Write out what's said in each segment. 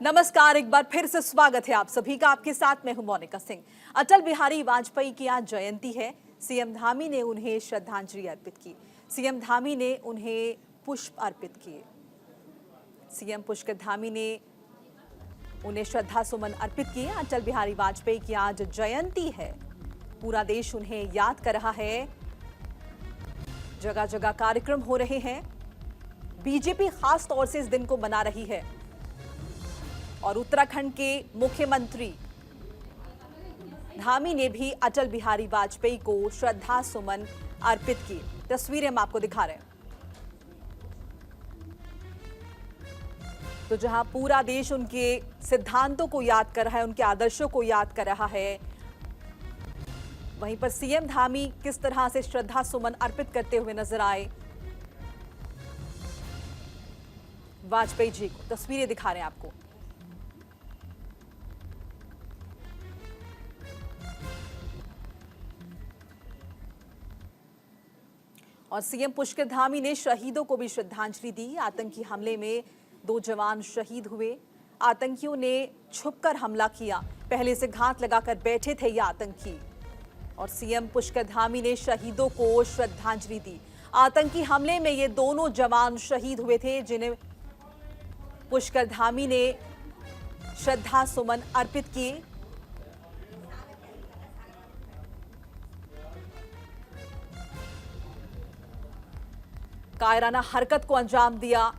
नमस्कार, एक बार फिर से स्वागत है आप सभी का। आपके साथ मैं हूं मोनिका सिंह। अटल बिहारी वाजपेयी की आज जयंती है। सीएम धामी ने उन्हें श्रद्धांजलि अर्पित की। सीएम धामी ने उन्हें पुष्प अर्पित किए। सीएम पुष्कर धामी ने उन्हें श्रद्धा सुमन अर्पित किए। अटल बिहारी वाजपेयी की आज जयंती है। पूरा देश उन्हें याद कर रहा है। जगह जगह कार्यक्रम हो रहे हैं। बीजेपी खास तौर से इस दिन को मना रही है और उत्तराखंड के मुख्यमंत्री धामी ने भी अटल बिहारी वाजपेयी को श्रद्धा सुमन अर्पित की। तस्वीरें हम आपको दिखा रहे हैं। तो जहां पूरा देश उनके सिद्धांतों को याद कर रहा है, उनके आदर्शों को याद कर रहा है, वहीं पर सीएम धामी किस तरह से श्रद्धा सुमन अर्पित करते हुए नजर आए वाजपेयी जी को। तस्वीरें दिखा रहे हैं आपको। और सीएम पुष्कर धामी ने शहीदों को भी श्रद्धांजलि दी। आतंकी हमले में 2 जवान शहीद हुए। आतंकियों ने छुपकर हमला किया। पहले से घात लगाकर बैठे थे ये आतंकी। और सीएम पुष्कर धामी ने शहीदों को श्रद्धांजलि दी। आतंकी हमले में ये दोनों जवान शहीद हुए थे, जिन्हें पुष्कर धामी ने श्रद्धा सुमन अर्पित किए। कायराना हरकत को अंजाम दिया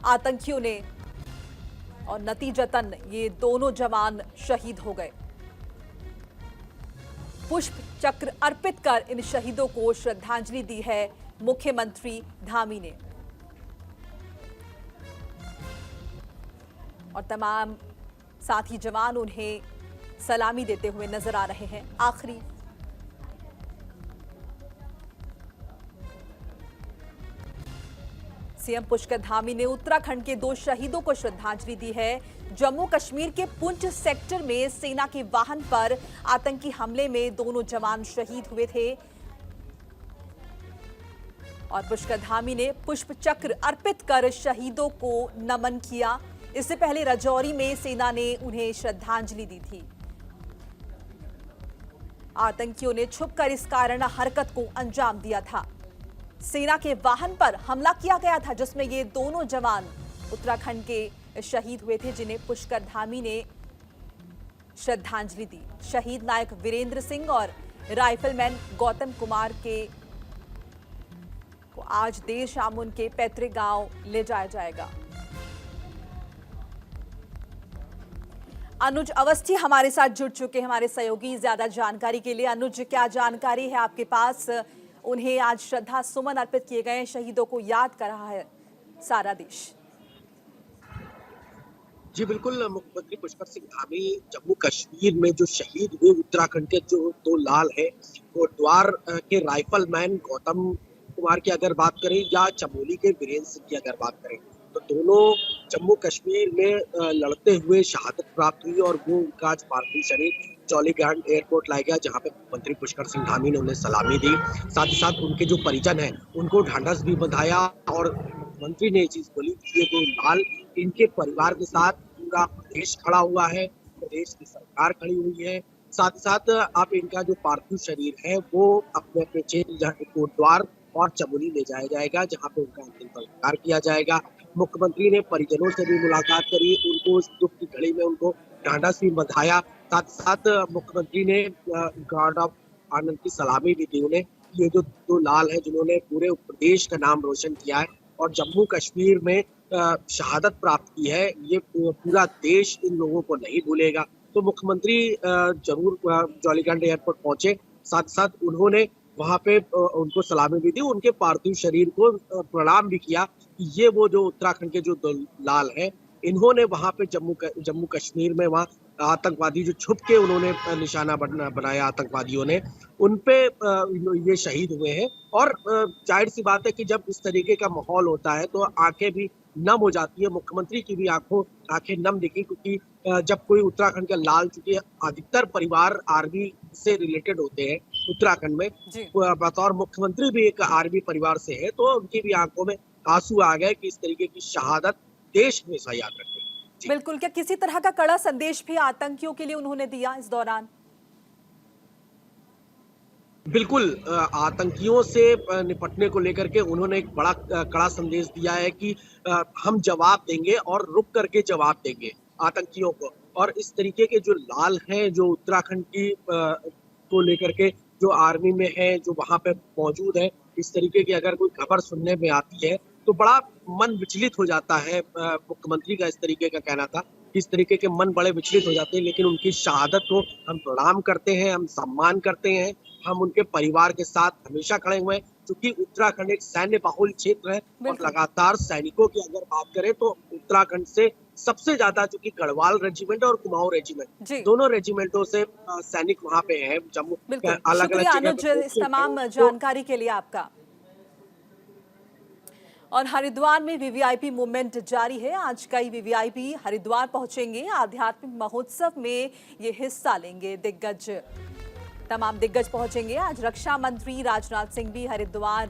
आतंकियों ने और नतीजतन ये दोनों जवान शहीद हो गए। पुष्प चक्र अर्पित कर इन शहीदों को श्रद्धांजलि दी है मुख्यमंत्री धामी ने। और तमाम साथी जवान उन्हें सलामी देते हुए नजर आ रहे हैं। आखिरी सीएम पुष्कर धामी ने उत्तराखंड के 2 शहीदों को श्रद्धांजलि दी है। जम्मू कश्मीर के पुंछ सेक्टर में सेना के वाहन पर आतंकी हमले में दोनों जवान शहीद हुए थे और पुष्कर धामी ने पुष्प चक्र अर्पित कर शहीदों को नमन किया। इससे पहले राजौरी में सेना ने उन्हें श्रद्धांजलि दी थी। आतंकियों ने छुपकर इस कायराना हरकत को अंजाम दिया था। सेना के वाहन पर हमला किया गया था, जिसमें ये दोनों जवान उत्तराखंड के शहीद हुए थे, जिन्हें पुष्कर धामी ने श्रद्धांजलि दी। शहीद नायक वीरेंद्र सिंह और राइफलमैन गौतम कुमार को आज देर शाम उनके पैतृक गांव ले जाया जाएगा। अनुज अवस्थी हमारे साथ जुड़ चुके हैं, हमारे सहयोगी। ज्यादा जानकारी के लिए अनुज, क्या जानकारी है आपके पास? उन्हें आज श्रद्धा सुमन अर्पित किए गए। शहीदों को याद कर रहा है सारा देश। जी बिल्कुल, मुख्यमंत्री पुष्कर सिंह धामी जम्मू कश्मीर में जो शहीद हुए उत्तराखंड के जो 2 लाल हैं, कोटद्वार के राइफलमैन गौतम कुमार की अगर बात करें या चमोली के वीरेंद्र सिंह की अगर बात करें, तो दोनों जम्मू कश्मीर में लड़ते हुए शहादत प्राप्त हुई और वो उनका आज पार्थिव शरीर जौलीग्रांट एयरपोर्ट लाया गया, जहां पे मंत्री पुष्कर सिंह धामी ने उन्हें सलामी दी। साथ ही साथ उनके जो परिजन हैं उनको ढांढस भी बंधाया और मंत्री ने ये चीज बोली कि ये 2 लाल, इनके परिवार के साथ पूरा प्रदेश खड़ा हुआ है, प्रदेश की सरकार खड़ी हुई है। साथ ही साथ आप इनका जो पार्थिव शरीर है वो अपने अपने क्षेत्र कोटद्वार और चमोली ले जाया जाएगा, जहाँ पे उनका अंतिम संस्कार किया जाएगा। मुख्यमंत्री ने परिजनों से भी मुलाकात करी, उनको उस दुख की घड़ी में उनको ढांढस भी बंधाया। साथ साथ मुख्यमंत्री ने गार्ड ऑफ आनंद की सलामी भी दी उन्हें। ये जो 2 लाल हैं जिन्होंने पूरे प्रदेश का नाम रोशन किया है और जम्मू कश्मीर में शहादत प्राप्त की है, ये पूरा देश इन लोगों को नहीं भूलेगा। तो मुख्यमंत्री जरूर जौलीग्रांट एयरपोर्ट पहुंचे। साथ साथ उन्होंने वहां पे उनको सलामी भी दी, उनके पार्थिव शरीर को प्रणाम भी किया। ये वो जो उत्तराखंड के जो 2 लाल हैं, इन्होंने वहां पे जम्मू कश्मीर में वहां आतंकवादी जो छुप के उन्होंने निशाना बनाया आतंकवादियों ने, उनपे ये शहीद हुए हैं। और जाहिर सी बात है कि जब इस तरीके का माहौल होता है तो आंखें भी नम हो जाती है। मुख्यमंत्री की भी आंखें नम दिखी, क्योंकि जब कोई उत्तराखंड का लाल, चूंकि अधिकतर परिवार आर्मी से रिलेटेड होते हैं उत्तराखंड में, बतौर मुख्यमंत्री भी एक आर्मी परिवार से है, तो उनकी भी आंखों में आंसू आ गए कि इस तरीके की शहादत देश हमेशा याद रखेगा। जी। बिल्कुल, क्या किसी तरह का कड़ा संदेश भी आतंकियों के लिए उन्होंने दिया इस दौरान? बिल्कुल आतंकियों से निपटने को लेकर के उन्होंने एक बड़ा कड़ा संदेश दिया है कि हम जवाब देंगे और रुक करके जवाब देंगे आतंकियों को। और इस तरीके के जो लाल हैं, जो उत्तराखंड की को लेकर के जो आर्मी में है, जो वहाँ पे मौजूद है, इस तरीके की अगर कोई खबर सुनने में आती है, तो बड़ा मन विचलित हो जाता है। मुख्यमंत्री का इस तरीके का कहना था, इस तरीके के मन बड़े विचलित हो जाते हैं, लेकिन उनकी शहादत को हम प्रणाम करते हैं, हम सम्मान करते हैं, हम उनके परिवार के साथ हमेशा खड़े हुए हैं, क्योंकि उत्तराखंड एक सैन्य बाहुल क्षेत्र है और बिल्कुल। लगातार सैनिकों की अगर बात करें तो उत्तराखंड से सबसे ज्यादा, चूंकि गढ़वाल रेजिमेंट और कुमाऊं रेजिमेंट, जी, दोनों रेजिमेंटों से सैनिक वहां पे हैं। जम्मू बिल्कुल। अलग अलग शुक्रिया जगह अनुज पे इस posted हैं, तमाम तो जानकारी के लिए आपका। और हरिद्वार में वीवीआईपी मूवमेंट जारी है। आज कई वीवीआईपी हरिद्वार पहुंचेंगे। आध्यात्मिक महोत्सव में ये हिस्सा लेंगे। तमाम दिग्गज पहुंचेंगे। आज रक्षा मंत्री राजनाथ सिंह भी हरिद्वार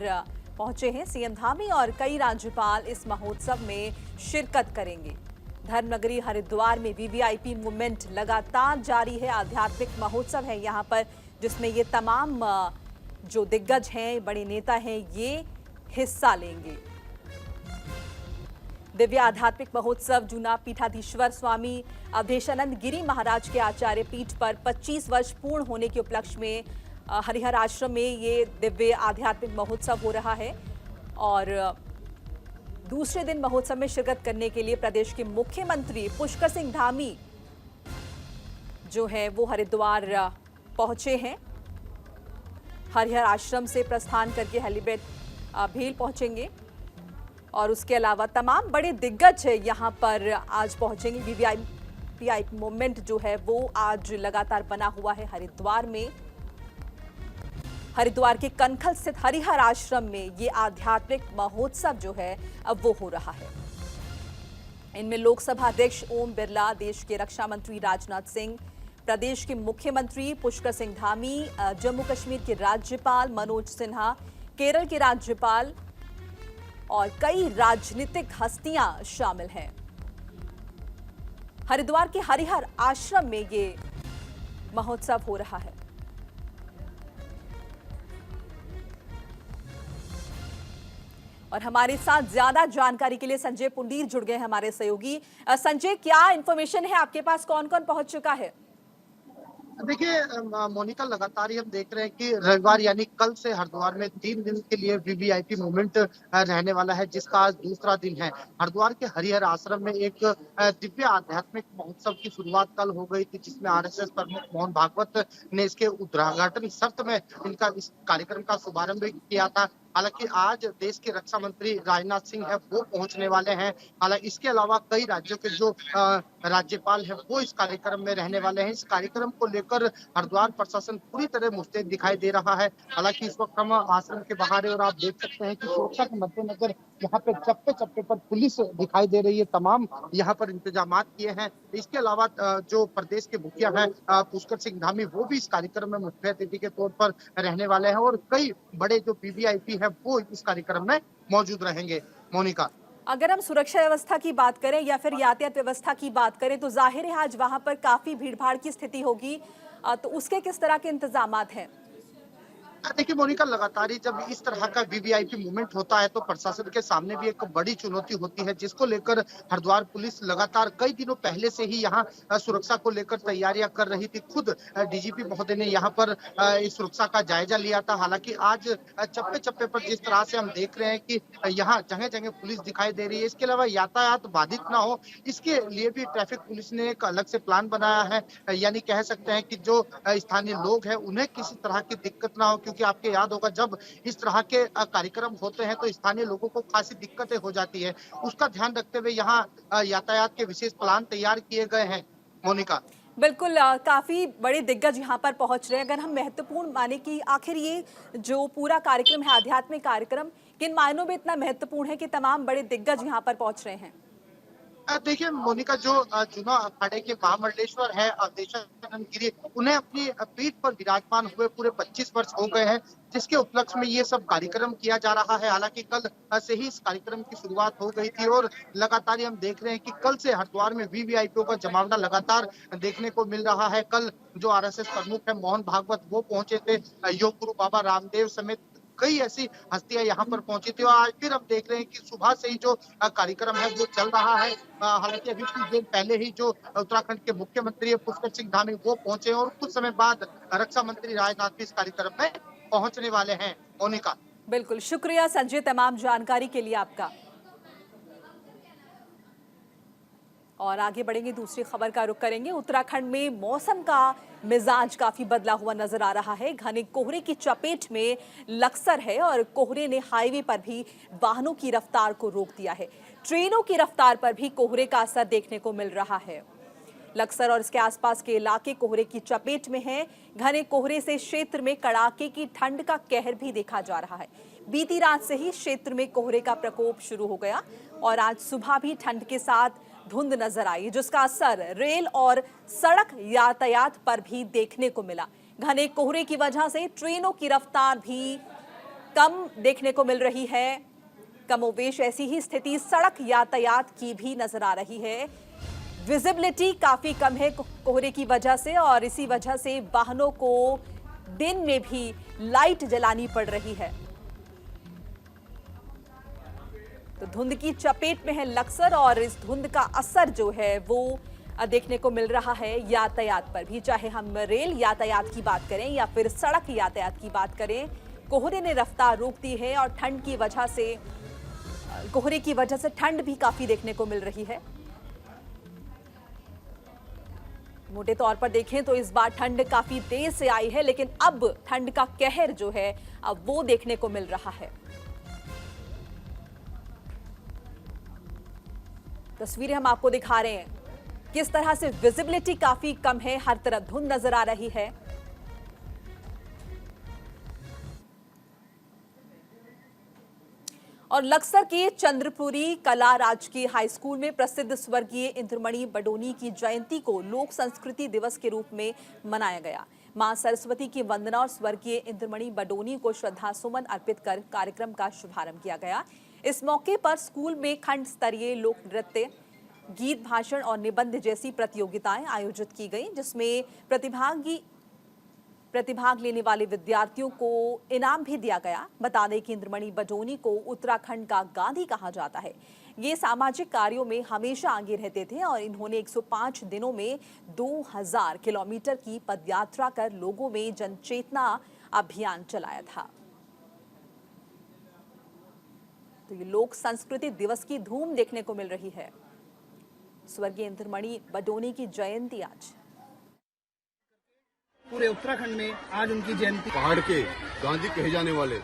पहुंचे हैं। सीएम धामी और कई राज्यपाल इस महोत्सव में शिरकत करेंगे। धर्मनगरी हरिद्वार में वीवीआईपी मूवमेंट लगातार जारी है। आध्यात्मिक महोत्सव है यहाँ पर, जिसमें ये तमाम जो दिग्गज हैं, बड़े नेता हैं, ये हिस्सा लेंगे। दिव्य आध्यात्मिक महोत्सव जूना पीठाधीश्वर स्वामी अवधेशानंद गिरी महाराज के आचार्य पीठ पर 25 वर्ष पूर्ण होने के उपलक्ष्य में हरिहर आश्रम में ये दिव्य आध्यात्मिक महोत्सव हो रहा है। और दूसरे दिन महोत्सव में शिरकत करने के लिए प्रदेश के मुख्यमंत्री पुष्कर सिंह धामी जो है वो हरिद्वार पहुंचे हैं। हरिहर आश्रम से प्रस्थान करके हेलीपैड भेल पहुंचेंगे और उसके अलावा तमाम बड़े दिग्गज है यहाँ पर आज पहुंचेंगे। वीवीआईपी मूवमेंट जो है वो आज लगातार बना हुआ है हरिद्वार में। हरिद्वार के कनखल स्थित हरिहर आश्रम में ये आध्यात्मिक महोत्सव जो है अब वो हो रहा है। इनमें लोकसभा अध्यक्ष ओम बिरला, देश के रक्षा मंत्री राजनाथ सिंह, प्रदेश के मुख्यमंत्री पुष्कर सिंह धामी, जम्मू कश्मीर के राज्यपाल मनोज सिन्हा, केरल के राज्यपाल और कई राजनीतिक हस्तियां शामिल हैं। हरिद्वार के हरिहर आश्रम में ये महोत्सव हो रहा है। और हमारे साथ ज्यादा जानकारी के लिए संजय पुंडीर जुड़ गए हैं, हमारे सहयोगी। संजय, क्या इंफॉर्मेशन है आपके पास, कौन कौन पहुंच चुका है? देखिए मोनिका, लगातार ही हम देख रहे हैं कि रविवार यानी कल से हरिद्वार में 3 दिन के लिए वीवीआईपी मूवमेंट रहने वाला है, जिसका आज दूसरा दिन है। हरिद्वार के हरिहर आश्रम में एक दिव्य आध्यात्मिक महोत्सव की शुरुआत कल हो गई थी, जिसमें आरएसएस प्रमुख मोहन भागवत ने इसके उद्घाटन सत्र में इनका इस कार्यक्रम का शुभारंभ किया था। हालांकि आज देश के रक्षा मंत्री राजनाथ सिंह है वो पहुंचने वाले हैं। हालांकि इसके अलावा कई राज्यों के जो राज्यपाल है वो इस कार्यक्रम में रहने वाले हैं। इस कार्यक्रम को लेकर हरिद्वार प्रशासन पूरी तरह मुस्तैद दिखाई दे रहा है। हालांकि इस वक्त हम आश्रम के बाहर है और आप देख सकते हैं कि सुरक्षा के मद्देनजर यहाँ पे चप्पे चप्पे पर पुलिस दिखाई दे रही है। तमाम यहाँ पर इंतजाम किए हैं। इसके अलावा जो प्रदेश के मुखिया हैं पुष्कर सिंह धामी, वो भी इस कार्यक्रम में मुख्य अतिथि के तौर पर रहने वाले हैं और कई बड़े जो वीवीआईपी है वो इस कार्यक्रम में मौजूद रहेंगे। मोनिका, अगर हम सुरक्षा व्यवस्था की बात करें या फिर यातायात व्यवस्था की बात करें तो जाहिर है आज वहां पर काफी भीड़भाड़ की स्थिति होगी, तो उसके किस तरह के इंतजामात हैं? देखिए मोनिका, लगातार ही जब इस तरह का वीवीआईपी मूवमेंट होता है तो प्रशासन के सामने भी एक बड़ी चुनौती होती है, जिसको लेकर हरिद्वार पुलिस लगातार कई दिनों पहले से ही यहाँ सुरक्षा को लेकर तैयारियां कर रही थी। खुद डीजीपी महोदय ने यहाँ पर इस सुरक्षा का जायजा लिया था। हालांकि आज चप्पे चप्पे पर जिस तरह से हम देख रहे हैं कि यहाँ जगह जगह पुलिस दिखाई दे रही है। इसके अलावा यातायात बाधित ना हो, इसके लिए भी ट्रैफिक पुलिस ने एक अलग से प्लान बनाया है। यानी कह सकते हैं कि जो स्थानीय लोग हैं उन्हें किसी तरह की दिक्कत ना हो, क्योंकि आपके याद होगा जब इस तरह के कार्यक्रम होते हैं तो स्थानीय लोगों को खासी दिक्कतें हो जाती है। उसका ध्यान रखते हुए यहाँ यातायात के विशेष प्लान तैयार किए गए हैं। मोनिका, बिल्कुल, काफी बड़े दिग्गज यहाँ पर पहुंच रहे हैं। अगर हम महत्वपूर्ण माने कि आखिर ये जो पूरा कार्यक्रम है, आध्यात्मिक कार्यक्रम, किन मायनों में इतना महत्वपूर्ण है कि तमाम बड़े दिग्गज यहाँ पर पहुंच रहे हैं? देखिए मोनिका, जो चुनाव अखाड़े के महामंडलेश्वर है देशानंद गिरी, उन्हें अपनी पीठ पर विराजमान हुए पूरे 25 वर्ष हो गए हैं, जिसके उपलक्ष्य में ये सब कार्यक्रम किया जा रहा है। हालांकि कल से ही इस कार्यक्रम की शुरुआत हो गई थी और लगातार ही हम देख रहे हैं कि कल से हरिद्वार में वीवीआईपीओ का जमावड़ा लगातार देखने को मिल रहा है। कल जो आरएसएस प्रमुख है मोहन भागवत, वो पहुंचे थे। योग गुरु बाबा रामदेव समेत कई ऐसी हस्तियां यहाँ पर पहुंची थी और आज फिर हम देख रहे हैं कि सुबह से ही जो कार्यक्रम है वो चल रहा है। हालांकि अभी कुछ देर पहले ही जो उत्तराखंड के मुख्यमंत्री है पुष्कर सिंह धामी, वो पहुंचे और कुछ समय बाद रक्षा मंत्री राजनाथ भी इस कार्यक्रम में पहुंचने वाले हैं। मोनिका, बिल्कुल, शुक्रिया संजय तमाम जानकारी के लिए आपका। और आगे बढ़ेंगे, दूसरी खबर का रुख करेंगे। उत्तराखंड में मौसम का मिजाज काफी बदला हुआ नजर आ रहा है। घने कोहरे की चपेट में लक्सर है और कोहरे ने हाईवे पर भी वाहनों की रफ्तार को रोक दिया है। ट्रेनों की रफ्तार पर भी कोहरे का असर देखने को मिल रहा है। लक्सर और इसके आसपास के इलाके कोहरे की चपेट में हैं। घने कोहरे से क्षेत्र में कड़ाके की ठंड का कहर भी देखा जा रहा है। बीती रात से ही क्षेत्र में कोहरे का प्रकोप शुरू हो गया और आज सुबह भी ठंड के साथ धुंध नजर आई, जिसका असर रेल और सड़क यातायात पर भी देखने को मिला। घने कोहरे की वजह से ट्रेनों की रफ्तार भी कम देखने को मिल रही है। कमोवेश ऐसी ही स्थिति सड़क यातायात की भी नजर आ रही है। विजिबिलिटी काफी कम है कोहरे की वजह से और इसी वजह से वाहनों को दिन में भी लाइट जलानी पड़ रही है। तो धुंध की चपेट में है लक्सर और इस धुंध का असर जो है वो देखने को मिल रहा है यातायात पर भी, चाहे हम रेल यातायात की बात करें या फिर सड़क यातायात की बात करें। कोहरे ने रफ्तार रोक दी है और ठंड की वजह से, कोहरे की वजह से ठंड भी काफी देखने को मिल रही है। मोटे तौर पर देखें तो इस बार ठंड काफी देर से आई है, लेकिन अब ठंड का कहर जो है अब वो देखने को मिल रहा है। तस्वीरें हम आपको दिखा रहे हैं किस तरह से विजिबिलिटी काफी कम है, हर तरफ धुंध नजर आ रही है। और लक्सर के चंद्रपुरी कला राजकीय हाई स्कूल में प्रसिद्ध स्वर्गीय इंद्रमणि बडोनी की जयंती को लोक संस्कृति दिवस के रूप में मनाया गया। मां सरस्वती की वंदना और स्वर्गीय इंद्रमणि बडोनी को श्रद्धा सुमन अर्पित कर कार्यक्रम का शुभारंभ किया गया। इस मौके पर स्कूल में खंड स्तरीय लोक नृत्य, गीत, भाषण और निबंध जैसी प्रतियोगिताएं आयोजित की गई, जिसमें प्रतिभाग लेने वाले विद्यार्थियों को इनाम भी दिया गया। बता दें कि इंद्रमणि बडोनी को उत्तराखंड का गांधी कहा जाता है। ये सामाजिक कार्यों में हमेशा आगे रहते थे और इन्होंने 105 दिनों में 2000 किलोमीटर की पदयात्रा कर लोगों में जनचेतना अभियान चलाया था। तो ये लोक संस्कृति दिवस की धूम देखने को मिल रही है। स्वर्गीय इंद्रमणि बडोनी की जयंती आज पूरे उत्तराखंड में आज उनकी जयंती। पहाड़ के गांधी कहे जाने वाले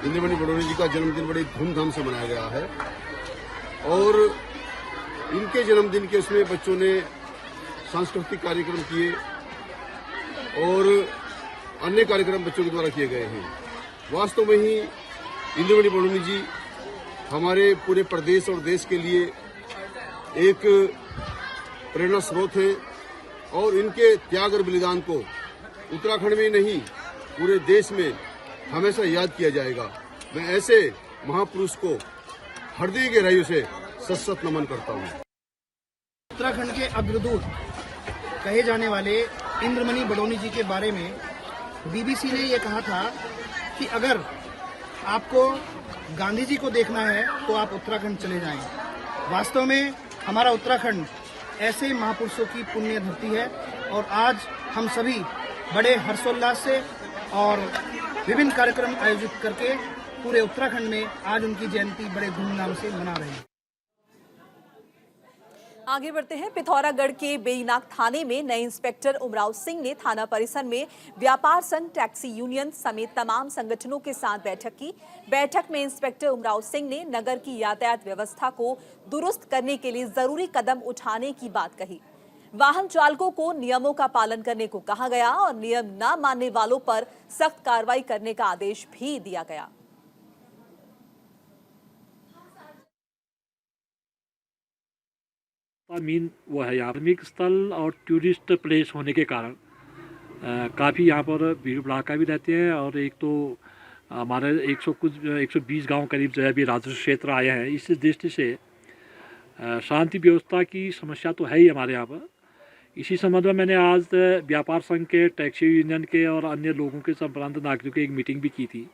इंद्रमणि बडोनी जी का जन्मदिन बड़ी धूमधाम से मनाया गया है और इनके जन्मदिन के उसमें बच्चों ने सांस्कृतिक कार्यक्रम किए और अन्य कार्यक्रम बच्चों के द्वारा किए गए हैं। वास्तव में ही इंद्रमणि बडोनी जी हमारे पूरे प्रदेश और देश के लिए एक प्रेरणा स्रोत है और इनके त्याग और बलिदान को उत्तराखंड में नहीं पूरे देश में हमेशा याद किया जाएगा। मैं ऐसे महापुरुष को हृदय गहराइयों से सशक्त नमन करता हूँ। उत्तराखंड के अग्रदूत कहे जाने वाले इंद्रमणि बडोनी जी के बारे में बीबीसी ने यह कहा था कि अगर आपको गांधी जी को देखना है तो आप उत्तराखंड चले जाएं। वास्तव में हमारा उत्तराखंड ऐसे महापुरुषों की पुण्य धरती है और आज हम सभी बड़े हर्षोल्लास से और विभिन्न कार्यक्रम आयोजित करके पूरे उत्तराखंड में आज उनकी जयंती बड़े धूमधाम से मना रहे हैं। आगे बढ़ते हैं। पिथौरागढ़ के बेईनाग थाने में नए इंस्पेक्टर उमराव सिंह ने थाना परिसर में व्यापार संघ, टैक्सी यूनियन समेत तमाम संगठनों के साथ बैठक की। बैठक में इंस्पेक्टर उमराव सिंह ने नगर की यातायात व्यवस्था को दुरुस्त करने के लिए जरूरी कदम उठाने की बात कही। वाहन चालकों को नियमों का पालन करने को कहा गया और नियम न मानने वालों पर सख्त कार्रवाई करने का आदेश भी दिया गया। मीन वो है यहाँ धार्मिक स्थल और टूरिस्ट प्लेस होने के कारण काफ़ी यहाँ पर भीड़ भड़ाका भी रहते हैं। और एक तो हमारे 120 गांव करीब जो है अभी राजस्व क्षेत्र आए हैं। इस दृष्टि से शांति व्यवस्था की समस्या तो है ही हमारे यहाँ पर। इसी संबंध में मैंने आज व्यापार संघ के, टैक्सी यूनियन के और अन्य लोगों के संबंध नागरिकों की एक मीटिंग भी की थी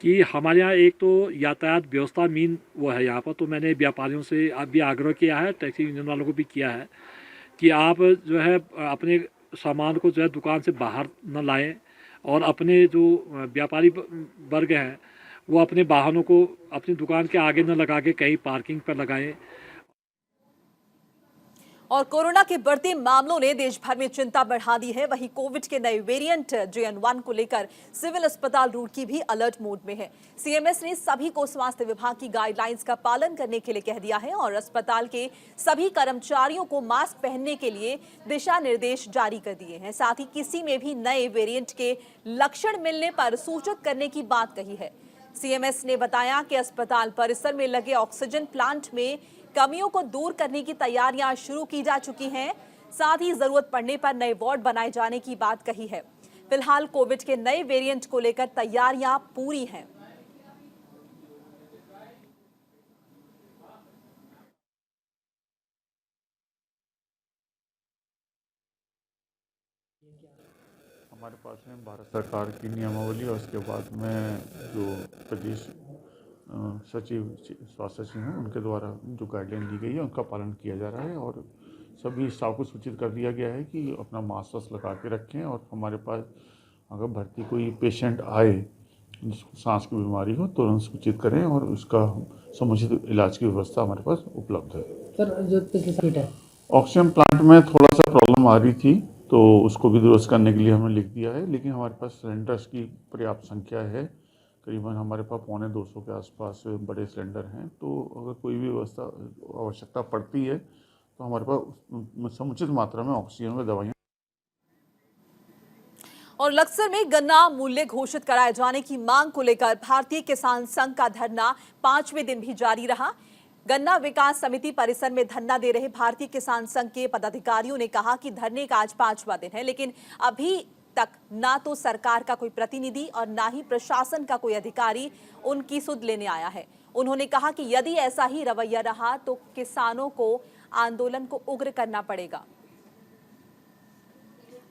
कि हमारे यहाँ एक तो यातायात व्यवस्था मीन वो है यहाँ पर। तो मैंने व्यापारियों से भी आग्रह किया है, टैक्सी यूनियन वालों को भी किया है कि आप जो है अपने सामान को जो है दुकान से बाहर न लाएं और अपने जो व्यापारी वर्ग हैं वो अपने वाहनों को अपनी दुकान के आगे न लगा के कहीं पार्किंग पर लगाएं। और कोरोना के बढ़ते मामलों ने देश भर में चिंता बढ़ा दी है। वहीं कोविड के नए वेरिएंट JN1 को लेकर सिविल अस्पताल रुड़की भी अलर्ट मोड में है। CMS ने सभी को स्वास्थ्य विभाग की गाइडलाइंस का पालन करने के लिए कह दिया है और अस्पताल के सभी कर्मचारियों को मास्क पहनने के लिए दिशा निर्देश जारी कर दिए हैं। साथ ही किसी में भी नए वेरिएंट के लक्षण मिलने पर सूचित करने की बात कही है। CMS ने बताया कि अस्पताल परिसर में लगे ऑक्सीजन प्लांट में कमियों को दूर करने की तैयारियां शुरू की जा चुकी हैं। साथ ही जरूरत पड़ने पर नए वार्ड बनाए जाने की बात कही है। फिलहाल कोविड के नए वेरिएंट को लेकर तैयारियां पूरी हैं। हमारे पास में भारत सरकार की नियमावली और उसके बाद में जो प्रदेश सचिव, स्वास्थ्य सचिव हैं, उनके द्वारा जो गाइडलाइन दी गई है उनका पालन किया जा रहा है। और सभी स्टाफ को सूचित कर दिया गया है कि अपना मास्क लगा के रखें और हमारे पास अगर भर्ती कोई पेशेंट आए जिसको सांस की बीमारी हो तुरंत सूचित करें और उसका समुचित इलाज की व्यवस्था हमारे पास उपलब्ध है। सर, जो ऑक्सीजन प्लांट में थोड़ा सा प्रॉब्लम आ रही थी तो उसको भी दुरुस्त करने के लिए हमने लिख दिया है, लेकिन हमारे पास सिलेंडर्स की पर्याप्त संख्या है। करीबन हमारे पास 250 के आसपास बड़े सिलेंडर हैं। तो अगर कोई भी व्यवस्था आवश्यकता पड़ती है तो हमारे पास समुचित मात्रा में ऑक्सीजन व दवाइयाँ। और लक्सर में गन्ना मूल्य घोषित कराए जाने की मांग को लेकर भारतीय किसान संघ का धरना 5वें दिन भी जारी रहा। गन्ना विकास समिति परिसर में धरना दे रहे भारतीय किसान संघ के पदाधिकारियों ने कहा कि धरने का आज 5वां दिन है, लेकिन अभी तक ना तो सरकार का कोई प्रतिनिधि और ना ही प्रशासन का कोई अधिकारी उनकी सुध लेने आया है। उन्होंने कहा कि यदि ऐसा ही रवैया रहा तो किसानों को आंदोलन को उग्र करना पड़ेगा।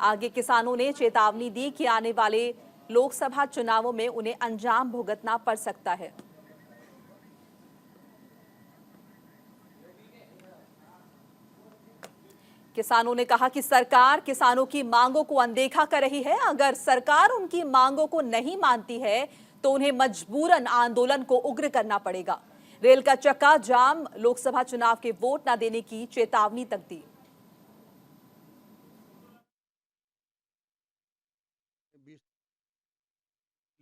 आगे किसानों ने चेतावनी दी कि आने वाले लोकसभा चुनावों में उन्हें अंजाम भुगतना पड़ सकता है। किसानों ने कहा कि सरकार किसानों की मांगों को अनदेखा कर रही है। अगर सरकार उनकी मांगों को नहीं मानती है तो उन्हें मजबूरन आंदोलन को उग्र करना पड़ेगा। रेल का चक्का जाम, लोकसभा चुनाव के वोट न देने की चेतावनी तक दी।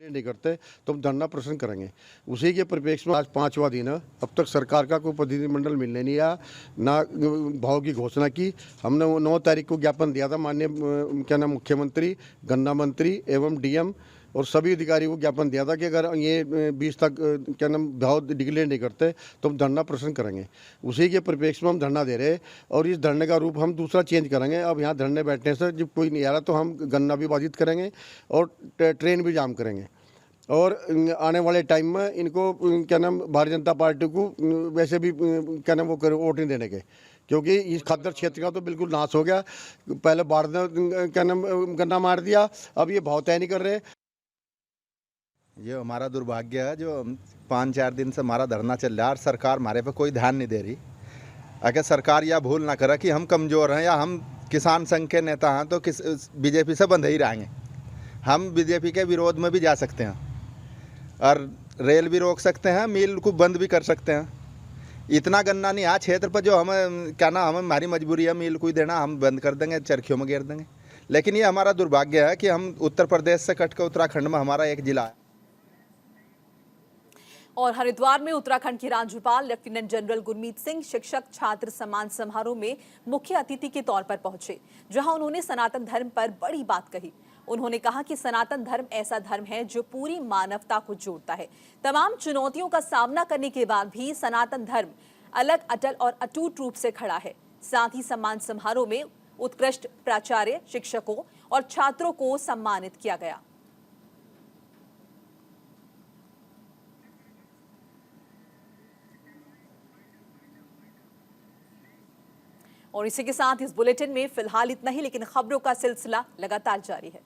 नहीं करते तो हम धरना प्रदर्शन करेंगे। उसी के परिप्रेक्ष्य में आज 5वां दिन है। अब तक सरकार का कोई प्रतिनिधिमंडल मिलने नहीं आया, ना भाव की घोषणा की। हमने 9 तारीख को ज्ञापन दिया था माननीय मुख्यमंत्री, गन्ना मंत्री एवं DM और सभी अधिकारियों को ज्ञापन दिया था कि अगर ये 20 तक भाव डिक्लेयर नहीं करते तो हम धरना प्रदर्शन करेंगे। उसी के परिप्रेक्ष्य में हम धरना दे रहे हैं और इस धरने का रूप हम दूसरा चेंज करेंगे। अब यहाँ धरने बैठने से जब कोई नहीं आ रहा तो हम गन्ना भी बाधित करेंगे और ट्रेन भी जाम करेंगे। और आने वाले टाइम में इनको भारतीय जनता पार्टी को वैसे भी वो करे वोट नहीं देने के, क्योंकि इस खादर क्षेत्र का तो बिल्कुल नाश हो गया। पहले बाढ़ ने गन्ना मार दिया, अब ये भाव तय नहीं कर रहे। ये हमारा दुर्भाग्य है जो 5-4 दिन से हमारा धरना चल रहा है और सरकार हमारे पे कोई ध्यान नहीं दे रही। अगर सरकार यह भूल ना करे कि हम कमज़ोर हैं या हम किसान संघ के नेता हैं तो किस बीजेपी से बंधे ही रहेंगे। हम बीजेपी के विरोध में भी जा सकते हैं और रेल भी रोक सकते हैं, मिल को बंद भी कर सकते हैं। इतना गन्ना नहीं आ क्षेत्र पर जो हमें हमें हमारी मजबूरी है मिल को ही देना, हम बंद कर देंगे, चरखियों में घेर देंगे। लेकिन ये हमारा दुर्भाग्य है कि हम उत्तर प्रदेश से कट कर उत्तराखंड में हमारा एक जिला है। और हरिद्वार में उत्तराखंड के राज्यपाल लेफ्टिनेंट जनरल गुरमीत सिंह शिक्षक छात्र सम्मान समारोह में मुख्य अतिथि के तौर पर पहुंचे, जहां उन्होंने सनातन धर्म पर बड़ी बात कही। उन्होंने कहा कि सनातन धर्म ऐसा धर्म है जो पूरी मानवता को जोड़ता है। तमाम चुनौतियों का सामना करने के बाद भी सनातन धर्म अलग, अटल और अटूट रूप से खड़ा है। साथ ही सम्मान समारोह में उत्कृष्ट प्राचार्य, शिक्षकों और छात्रों को सम्मानित किया गया। और इसी के साथ इस बुलेटिन में फिलहाल इतना ही, लेकिन खबरों का सिलसिला लगातार जारी है।